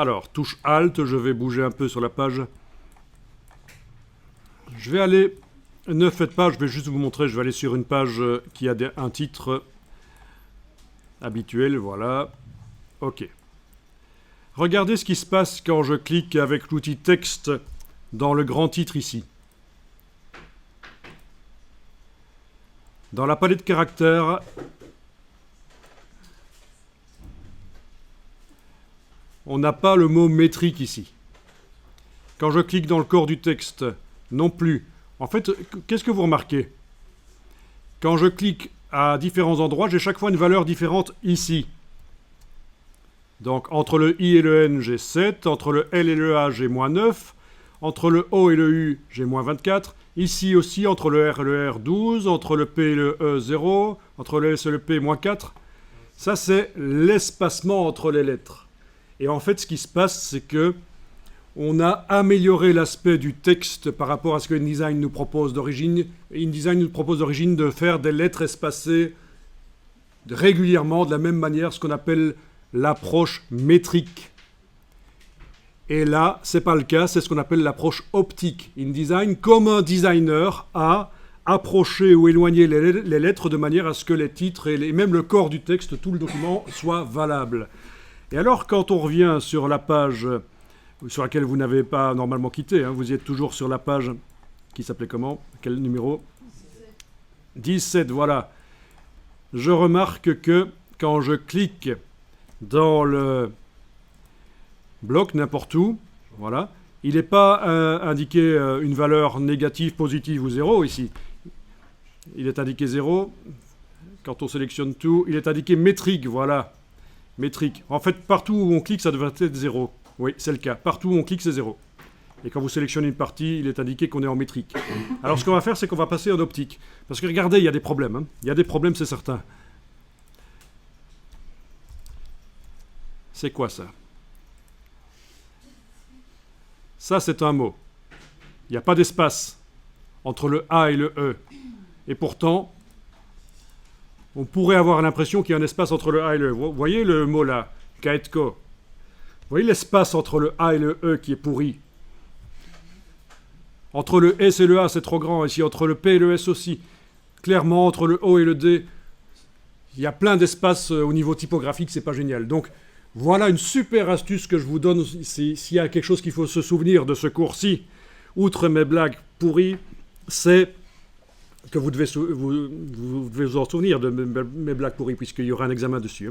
Alors, touche Alt, je vais bouger un peu sur la page. Je vais aller... Ne faites pas, je vais juste vous montrer, je vais aller sur une page qui a un titre habituel, voilà. OK. Regardez ce qui se passe quand je clique avec l'outil texte dans le grand titre ici. Dans la palette caractères, on n'a pas le mot métrique ici. Quand je clique dans le corps du texte, non plus. En fait, qu'est-ce que vous remarquez? Quand je clique à différents endroits, j'ai chaque fois une valeur différente ici. Donc, entre le I et le N, j'ai 7. Entre le L et le A, j'ai moins 9. Entre le O et le U, j'ai moins 24. Ici aussi, entre le R et le R, 12. Entre le P et le E, 0. Entre le S et le P, moins 4. Ça, c'est l'espacement entre les lettres. Et en fait, ce qui se passe, c'est que on a amélioré l'aspect du texte par rapport à ce que InDesign nous propose d'origine. InDesign nous propose d'origine de faire des lettres espacées régulièrement, de la même manière, ce qu'on appelle l'approche métrique. Et là, ce n'est pas le cas, c'est ce qu'on appelle l'approche optique. InDesign, comme un designer, a approché ou éloigné les lettres de manière à ce que les titres et même le corps du texte, tout le document, soit valable. Et alors, quand on revient sur la page sur laquelle vous n'avez pas normalement quitté, hein, vous y êtes toujours sur la page qui s'appelait comment? Quel numéro? 17, voilà. Je remarque que quand je clique dans le bloc n'importe où, voilà, il n'est pas indiqué une valeur négative, positive ou 0 ici. Il est indiqué 0. Quand on sélectionne tout, il est indiqué métrique, voilà. Métrique. En fait, partout où on clique, ça devrait être 0. Oui, c'est le cas. Partout où on clique, c'est 0. Et quand vous sélectionnez une partie, il est indiqué qu'on est en métrique. Alors, ce qu'on va faire, c'est qu'on va passer en optique. Parce que regardez, il y a des problèmes. Hein. Il y a des problèmes, c'est certain. C'est quoi ça? Ça, c'est un mot. Il n'y a pas d'espace entre le A et le E. Et pourtant, on pourrait avoir l'impression qu'il y a un espace entre le A et le E. Vous voyez le mot là, Kaetko. Vous voyez l'espace entre le A et le E qui est pourri. Entre le S et le A, c'est trop grand. Ici, entre le P et le S aussi. Clairement, entre le O et le D, il y a plein d'espace au niveau typographique, c'est pas génial. Donc, voilà une super astuce que je vous donne. S'il y a quelque chose qu'il faut se souvenir de ce cours-ci, outre mes blagues pourries, c'est que vous devez vous en souvenir de mes blagues pourries, puisqu'il y aura un examen dessus.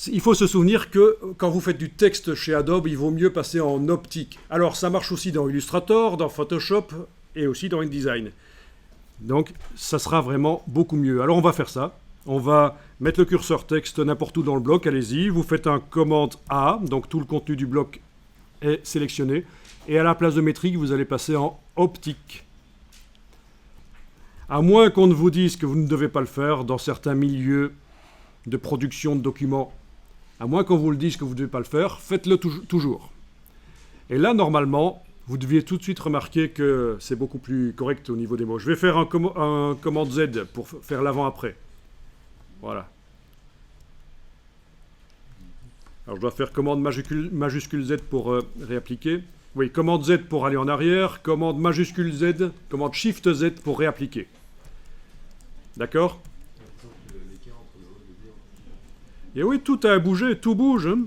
Il faut se souvenir que quand vous faites du texte chez Adobe, il vaut mieux passer en optique. Alors, ça marche aussi dans Illustrator, dans Photoshop et aussi dans InDesign. Donc, ça sera vraiment beaucoup mieux. Alors, on va faire ça. On va mettre le curseur texte n'importe où dans le bloc. Allez-y. Vous faites un commande A. Donc, tout le contenu du bloc est sélectionné. Et à la place de métrique, vous allez passer en optique. À moins qu'on ne vous dise que vous ne devez pas le faire dans certains milieux de production de documents, à moins qu'on vous le dise que vous ne devez pas le faire, faites-le toujours. Et là, normalement, vous deviez tout de suite remarquer que c'est beaucoup plus correct au niveau des mots. Je vais faire un commande Z pour faire l'avant-après. Voilà. Alors, je dois faire commande majuscule Z pour réappliquer. Oui, commande Z pour aller en arrière, commande majuscule Z, commande Shift Z pour réappliquer. D'accord? Et oui, tout a bougé, tout bouge. Hein.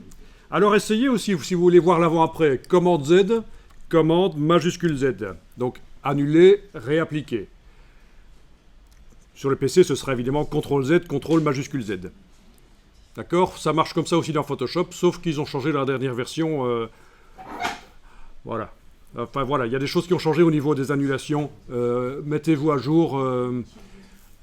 Alors essayez aussi, si vous voulez voir l'avant-après, commande Z, commande majuscule Z. Donc annuler, réappliquer. Sur le PC, ce sera évidemment CTRL Z, CTRL majuscule Z. D'accord? Ça marche comme ça aussi dans Photoshop, sauf qu'ils ont changé la dernière version. Voilà. Enfin voilà, il y a des choses qui ont changé au niveau des annulations. Mettez-vous à jour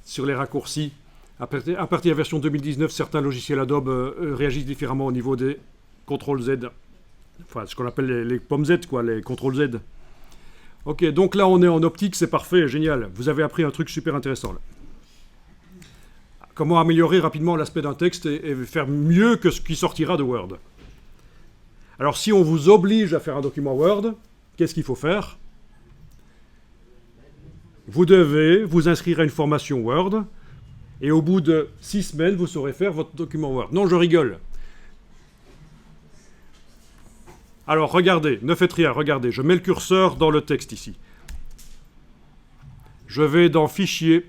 sur les raccourcis. À partir de la version 2019, certains logiciels Adobe réagissent différemment au niveau des CTRL Z. Enfin, ce qu'on appelle les pommes Z, quoi, les CTRL Z. Ok, donc là, on est en optique, c'est parfait, génial. Vous avez appris un truc super intéressant, là. Comment améliorer rapidement l'aspect d'un texte et faire mieux que ce qui sortira de Word. Alors, si on vous oblige à faire un document Word, qu'est-ce qu'il faut faire? Vous devez vous inscrire à une formation Word, et au bout de 6 semaines, vous saurez faire votre document Word. Non, je rigole. Alors, regardez, ne faites rien, regardez, je mets le curseur dans le texte ici. Je vais dans Fichier,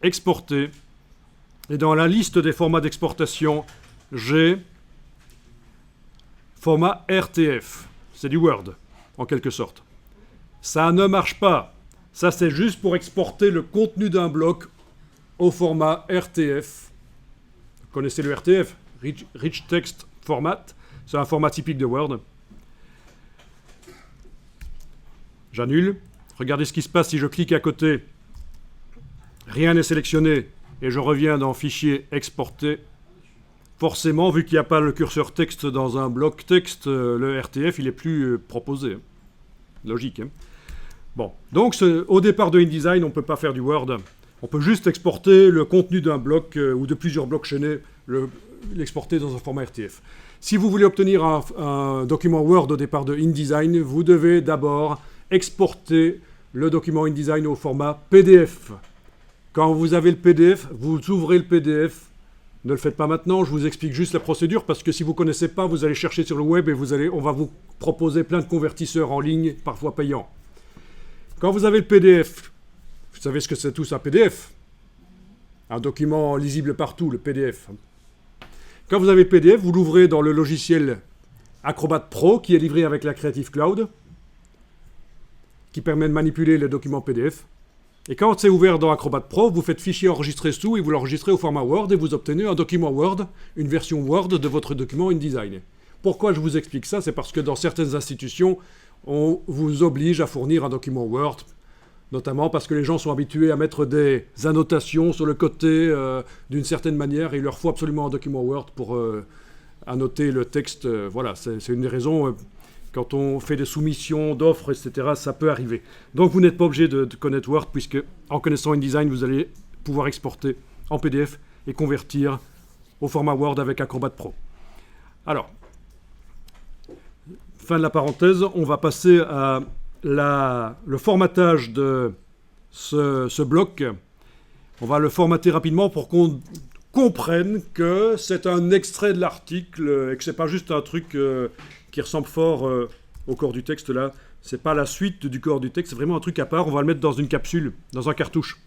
Exporter, et dans la liste des formats d'exportation, j'ai format RTF. C'est du Word, en quelque sorte. Ça ne marche pas. Ça, c'est juste pour exporter le contenu d'un bloc au format RTF. Vous connaissez le RTF, Rich Text Format. C'est un format typique de Word. J'annule. Regardez ce qui se passe si je clique à côté. Rien n'est sélectionné et je reviens dans Fichier, Exporter. Forcément, vu qu'il n'y a pas le curseur texte dans un bloc texte, le RTF, il n'est plus proposé. Logique, hein. Bon, donc au départ de InDesign, on ne peut pas faire du Word. On peut juste exporter le contenu d'un bloc ou de plusieurs blocs chaînés, l'exporter dans un format RTF. Si vous voulez obtenir un document Word au départ de InDesign, vous devez d'abord exporter le document InDesign au format PDF. Quand vous avez le PDF, vous ouvrez le PDF. Ne le faites pas maintenant, je vous explique juste la procédure parce que si vous ne connaissez pas, vous allez chercher sur le web et on va vous proposer plein de convertisseurs en ligne, parfois payants. Quand vous avez le PDF, vous savez ce que c'est tous un PDF. Un document lisible partout, le PDF. Quand vous avez le PDF, vous l'ouvrez dans le logiciel Acrobat Pro qui est livré avec la Creative Cloud, qui permet de manipuler les documents PDF. Et quand c'est ouvert dans Acrobat Pro, vous faites fichier enregistrer sous et vous l'enregistrez au format Word et vous obtenez un document Word, une version Word de votre document InDesign. Pourquoi je vous explique ça? C'est parce que dans certaines institutions, on vous oblige à fournir un document Word, notamment parce que les gens sont habitués à mettre des annotations sur le côté d'une certaine manière et il leur faut absolument un document Word pour annoter le texte. Voilà, c'est une des raisons. Quand on fait des soumissions d'offres, etc., ça peut arriver. Donc vous n'êtes pas obligé de connaître Word, puisque en connaissant InDesign, vous allez pouvoir exporter en PDF et convertir au format Word avec Acrobat Pro. Alors, fin de la parenthèse, on va passer à le formatage de ce bloc. On va le formater rapidement pour qu'on comprenne que c'est un extrait de l'article et que ce n'est pas juste un truc qui ressemble fort au corps du texte là. C'est pas la suite du corps du texte, c'est vraiment un truc à part. On va le mettre dans une capsule, dans un cartouche.